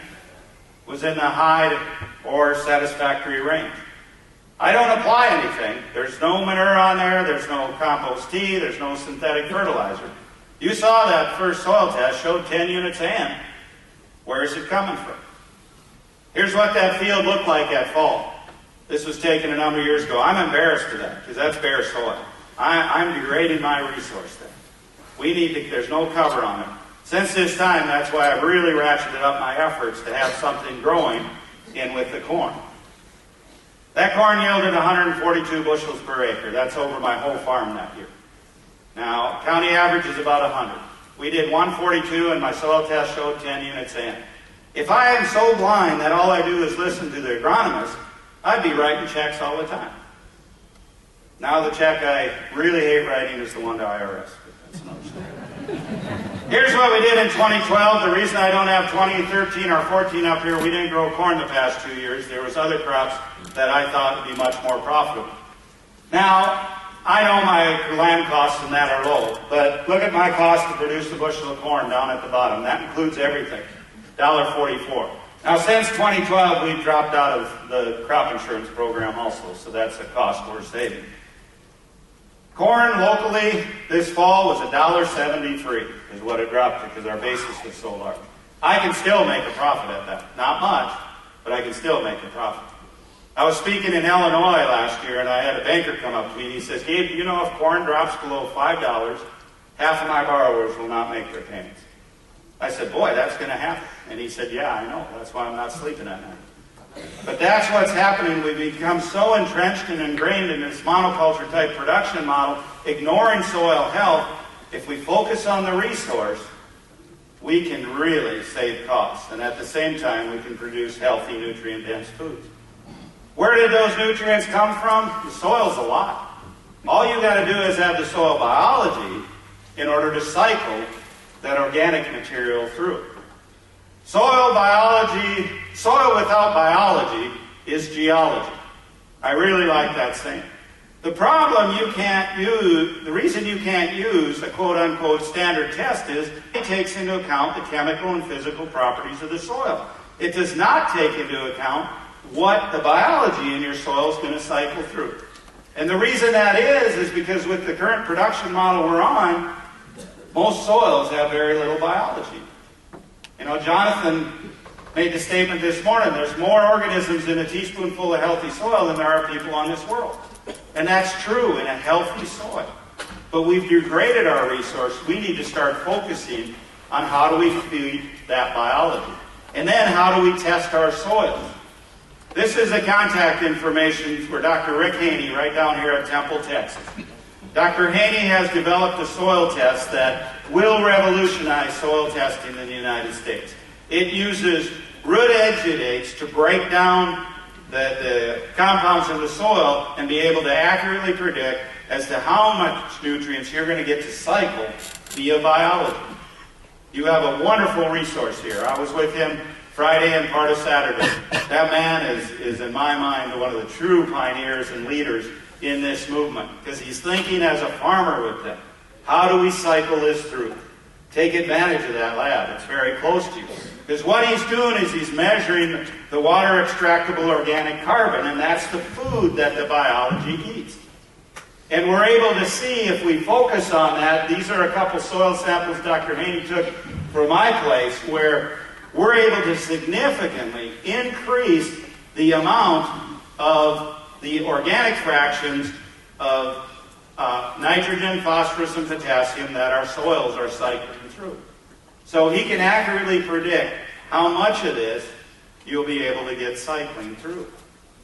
was in the high or satisfactory range. I don't apply anything. There's no manure on there. There's no compost tea. There's no synthetic fertilizer. You saw that first soil test showed 10 units N. Where is it coming from? Here's what that field looked like at fall. This was taken a number of years ago. I'm embarrassed for that because that's bare soil. I'm degrading my resource there. There's no cover on it. Since this time, that's why I've really ratcheted up my efforts to have something growing in with the corn. That corn yielded 142 bushels per acre. That's over my whole farm that year. Now, county average is about 100. We did 142 and my soil test showed 10 units in. If I am so blind that all I do is listen to the agronomist, I'd be writing checks all the time. Now the check I really hate writing is the one to IRS. That's another story. Here's what we did in 2012. The reason I don't have 2013 or 14 up here, we didn't grow corn the past 2 years. There was other crops that I thought would be much more profitable. Now, I know my land costs and that are low, but look at my cost to produce a bushel of corn down at the bottom. That includes everything, $1.44. Now, since 2012, we've dropped out of the crop insurance program also, so that's a cost we're saving. Corn locally this fall was $1.73 is what it dropped to because our basis was so large. I can still make a profit at that. Not much, but I can still make a profit. I was speaking in Illinois last year, and I had a banker come up to me, and he says, Gabe, you know if corn drops below $5, half of my borrowers will not make their payments. I said, boy, that's going to happen. And he said, yeah, I know. That's why I'm not sleeping at night. But that's what's happening. We've become so entrenched and ingrained in this monoculture type production model, ignoring soil health. If we focus on the resource, we can really save costs. And at the same time, we can produce healthy, nutrient-dense foods. Where did those nutrients come from? The soil's a lot. All you got to do is have the soil biology in order to cycle that organic material through. Soil biology, soil without biology is geology. I really like that saying. The problem you can't use, the reason you can't use a quote-unquote standard test is it takes into account the chemical and physical properties of the soil. It does not take into account what the biology in your soil is going to cycle through. And the reason that is because with the current production model we're on, most soils have very little biology. You know, Jonathan made the statement this morning, there's more organisms in a teaspoonful of healthy soil than there are people on this world. And that's true in a healthy soil. But we've degraded our resource. We need to start focusing on how do we feed that biology. And then how do we test our soils? This is the contact information for Dr. Rick Haney right down here at Temple, Texas. Dr. Haney has developed a soil test that will revolutionize soil testing in the United States. It uses root exudates to break down the compounds in the soil and be able to accurately predict as to how much nutrients you're going to get to cycle via biology. You have a wonderful resource here. I was with him Friday and part of Saturday. That man is in my mind, one of the true pioneers and leaders in this movement, because he's thinking as a farmer with them. How do we cycle this through? Take advantage of that lab. It's very close to you. Because what he's doing is he's measuring the water extractable organic carbon, and that's the food that the biology eats. And we're able to see, if we focus on that, these are a couple soil samples Dr. Haney took from my place, where we're able to significantly increase the amount of the organic fractions of nitrogen, phosphorus, and potassium that our soils are cycling through. So he can accurately predict how much of this you'll be able to get cycling through.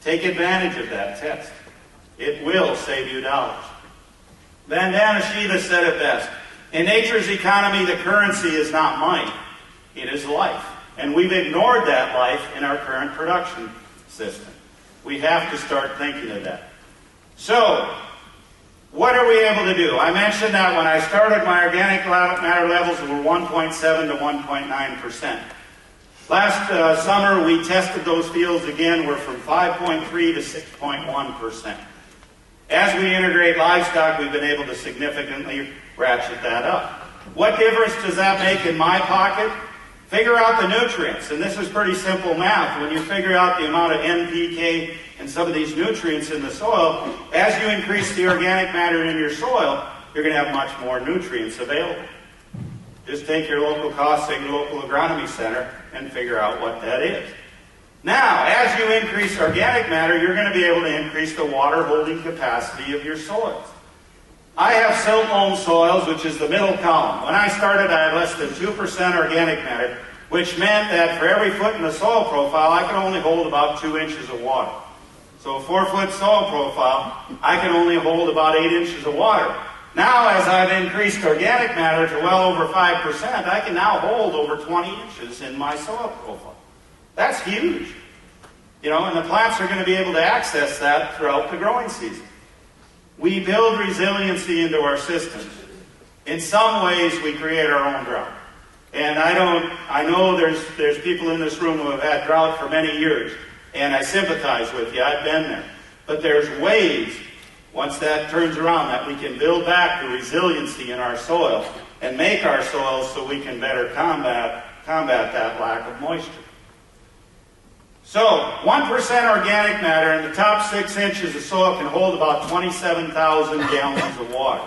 Take advantage of that test. It will save you dollars. Vandana Shiva said it best. In nature's economy, the currency is not money. It is life. And we've ignored that life in our current production system. We have to start thinking of that. So, what are we able to do? I mentioned that when I started, my organic matter levels were 1.7 to 1.9%. Last summer, we tested those fields again. We're from 5.3 to 6.1%. As we integrate livestock, we've been able to significantly ratchet that up. What difference does that make in my pocket? Figure out the nutrients, and this is pretty simple math. When you figure out the amount of NPK and some of these nutrients in the soil, as you increase the organic matter in your soil, you're going to have much more nutrients available. Just take your local cost, take your local agronomy center, and figure out what that is. Now, as you increase organic matter, you're going to be able to increase the water holding capacity of your soils. I have silt loam soils, which is the middle column. When I started, I had less than 2% organic matter, which meant that for every foot in the soil profile, I could only hold about 2 inches of water. So a 4-foot soil profile, I can only hold about 8 inches of water. Now, as I've increased organic matter to well over 5%, I can now hold over 20 inches in my soil profile. That's huge. You know, and the plants are going to be able to access that throughout the growing season. We build resiliency into our systems. In some ways, we create our own drought. And I know there's people in this room who have had drought for many years, and I sympathize with you. I've been there. But there's ways, once that turns around, that we can build back the resiliency in our soil and make our soils so we can better combat that lack of moisture. So, 1% organic matter in the top 6 inches of soil can hold about 27,000 gallons of water.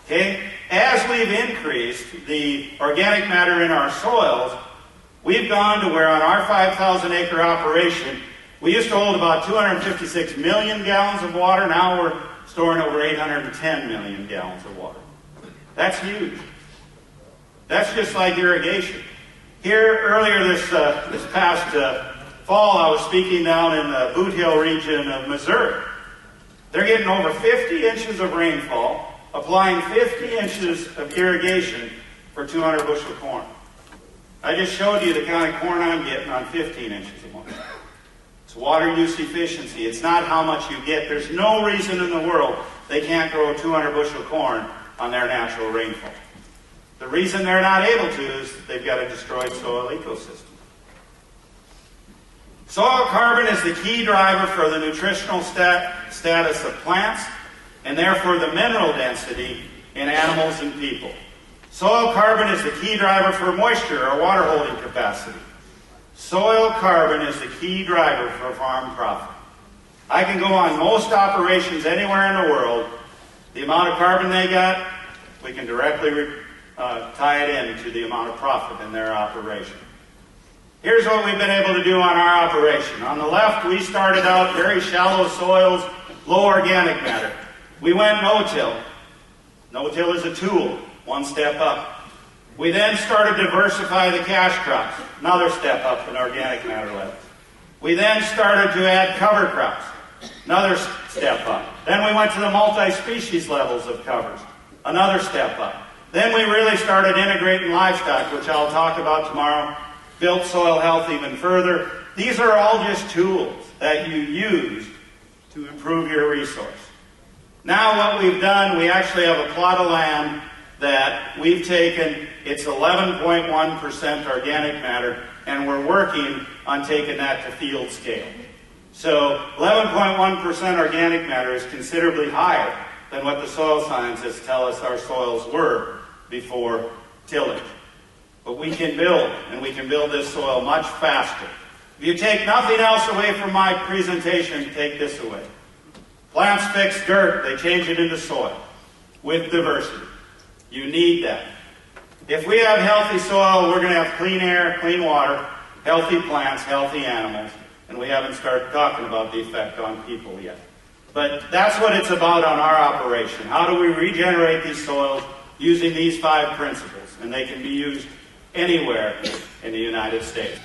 Okay? As we've increased the organic matter in our soils, we've gone to where on our 5,000 acre operation, we used to hold about 256 million gallons of water. Now we're storing over 810 million gallons of water. That's huge. That's just like irrigation. Here, earlier this past fall, I was speaking down in the Boot Hill region of Missouri. They're getting over 50 inches of rainfall, applying 50 inches of irrigation for 200 bushel corn. I just showed you the kind of corn I'm getting on 15 inches a month. It's water use efficiency. It's not how much you get. There's no reason in the world they can't grow 200 bushel corn on their natural rainfall. The reason they're not able to is they've got a destroyed soil ecosystem. Soil carbon is the key driver for the nutritional status of plants and therefore the mineral density in animals and people. Soil carbon is the key driver for moisture or water holding capacity. Soil carbon is the key driver for farm profit. I can go on most operations anywhere in the world. The amount of carbon they got, we can directly tie it into the amount of profit in their operation. Here's what we've been able to do on our operation. On the left, we started out very shallow soils, low organic matter. We went no-till. No-till is a tool, one step up. We then started to diversify the cash crops, another step up in organic matter levels. We then started to add cover crops, another step up. Then we went to the multi-species levels of covers, another step up. Then we really started integrating livestock, which I'll talk about tomorrow, built soil health even further. These are all just tools that you use to improve your resource. Now what we've done, we actually have a plot of land that we've taken, it's 11.1% organic matter, and we're working on taking that to field scale. So 11.1% organic matter is considerably higher than what the soil scientists tell us our soils were before tillage. But we can build, and we can build this soil much faster. If you take nothing else away from my presentation, take this away. Plants fix dirt, they change it into soil with diversity. You need that. If we have healthy soil, we're going to have clean air, clean water, healthy plants, healthy animals, and we haven't started talking about the effect on people yet. But that's what it's about on our operation. How do we regenerate these soils using these 5 principles? And they can be used anywhere in the United States.